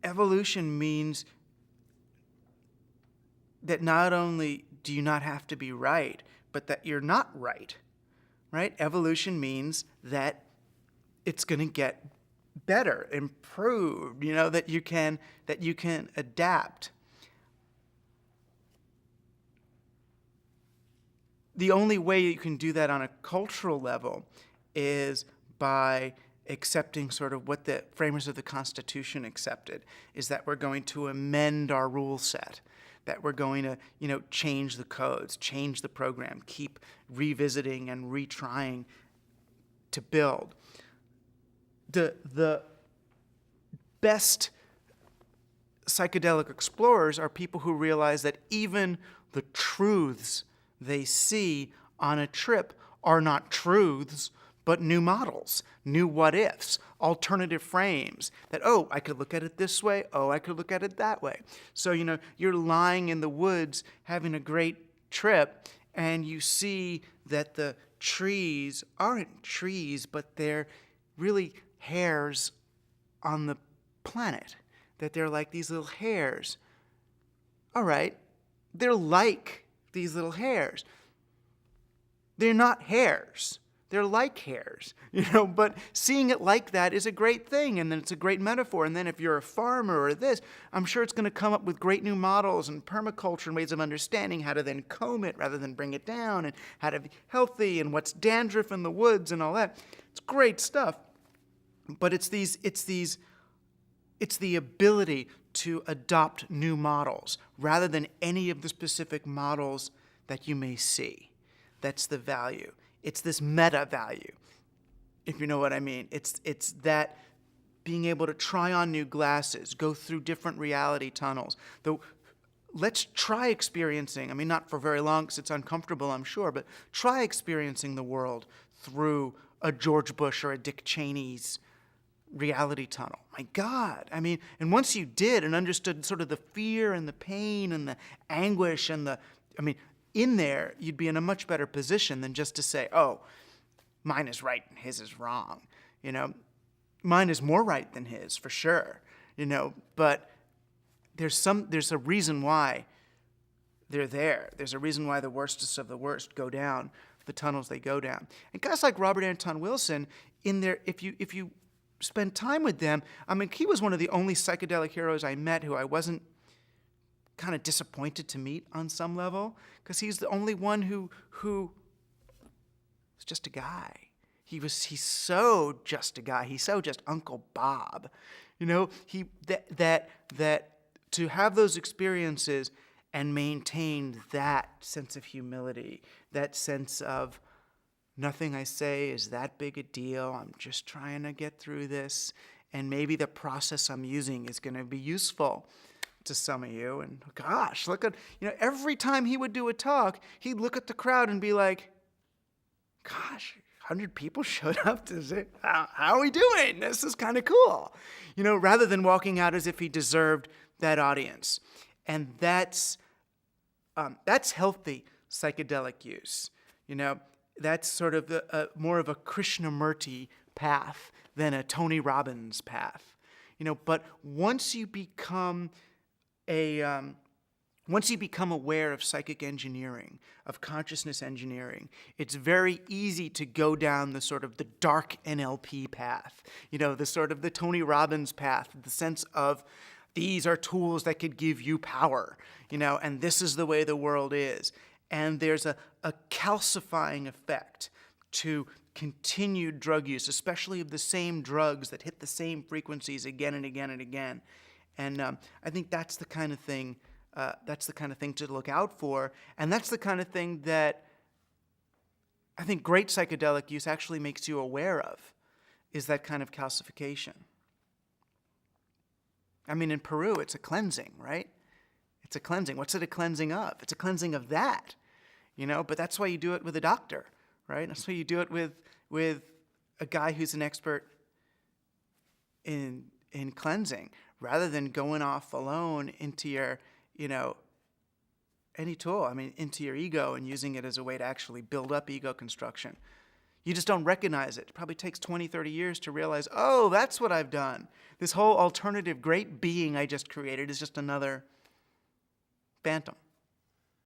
evolution means that not only do you not have to be right, but that you're not right, right? Evolution means that it's going to get better, improved, that you can adapt. The only way you can do that on a cultural level is by accepting sort of what the framers of the Constitution accepted, is that we're going to amend our rule set, that we're going to, change the codes, change the program, keep revisiting and retrying to build. The best psychedelic explorers are people who realize that even the truths they see on a trip are not truths, but new models, new what-ifs, alternative frames, that, I could look at it this way, I could look at it that way. So, you're lying in the woods having a great trip, and you see that the trees aren't trees, but they're really hairs on the planet, that they're like these little hairs. All right, they're like these little hairs. They're not hairs. They're like hairs, but seeing it like that is a great thing, and then it's a great metaphor. And then if you're a farmer or this, I'm sure it's going to come up with great new models and permaculture and ways of understanding how to then comb it rather than bring it down, and how to be healthy, and what's dandruff in the woods and all that. It's great stuff. But it's the ability to adopt new models rather than any of the specific models that you may see. That's the value. It's this meta value, if you know what I mean. It's that being able to try on new glasses, go through different reality tunnels. Though, let's try experiencing, not for very long because it's uncomfortable, I'm sure, but try experiencing the world through a George Bush or a Dick Cheney's reality tunnel. My God. And once you did and understood sort of the fear and the pain and the anguish and in there, you'd be in a much better position than just to say, mine is right and his is wrong. Mine is more right than his, for sure. But there's a reason why they're there. There's a reason why the worstest of the worst go down the tunnels they go down. And guys like Robert Anton Wilson, in there, if you spend time with them, he was one of the only psychedelic heroes I met who I wasn't kind of disappointed to meet on some level, because he's the only one who was just a guy. He's so just a guy. He's so just Uncle Bob. That to have those experiences and maintain that sense of humility, that sense of nothing I say is that big a deal. I'm just trying to get through this, and maybe the process I'm using is going to be useful to some of you. And gosh, look at, every time he would do a talk, he'd look at the crowd and be like, gosh, 100 people showed up to say, how are we doing? This is kind of cool. Rather than walking out as if he deserved that audience. And that's healthy psychedelic use. That's sort of more of a Krishnamurti path than a Tony Robbins path. But once you become aware of psychic engineering, of consciousness engineering, it's very easy to go down the sort of the dark NLP path, the sort of the Tony Robbins path, the sense of these are tools that could give you power, and this is the way the world is. And there's a calcifying effect to continued drug use, especially of the same drugs that hit the same frequencies again and again and again. And I think that's the kind of thing. That's the kind of thing to look out for, and that's the kind of thing that I think great psychedelic use actually makes you aware of, is that kind of calcification. In Peru, it's a cleansing, right? It's a cleansing. What's it a cleansing of? It's a cleansing of that, But that's why you do it with a doctor, right? That's why you do it with a guy who's an expert in cleansing, rather than going off alone into your, any tool. Into your ego and using it as a way to actually build up ego construction. You just don't recognize it. It probably takes 20, 30 years to realize, oh, that's what I've done. This whole alternative great being I just created is just another phantom.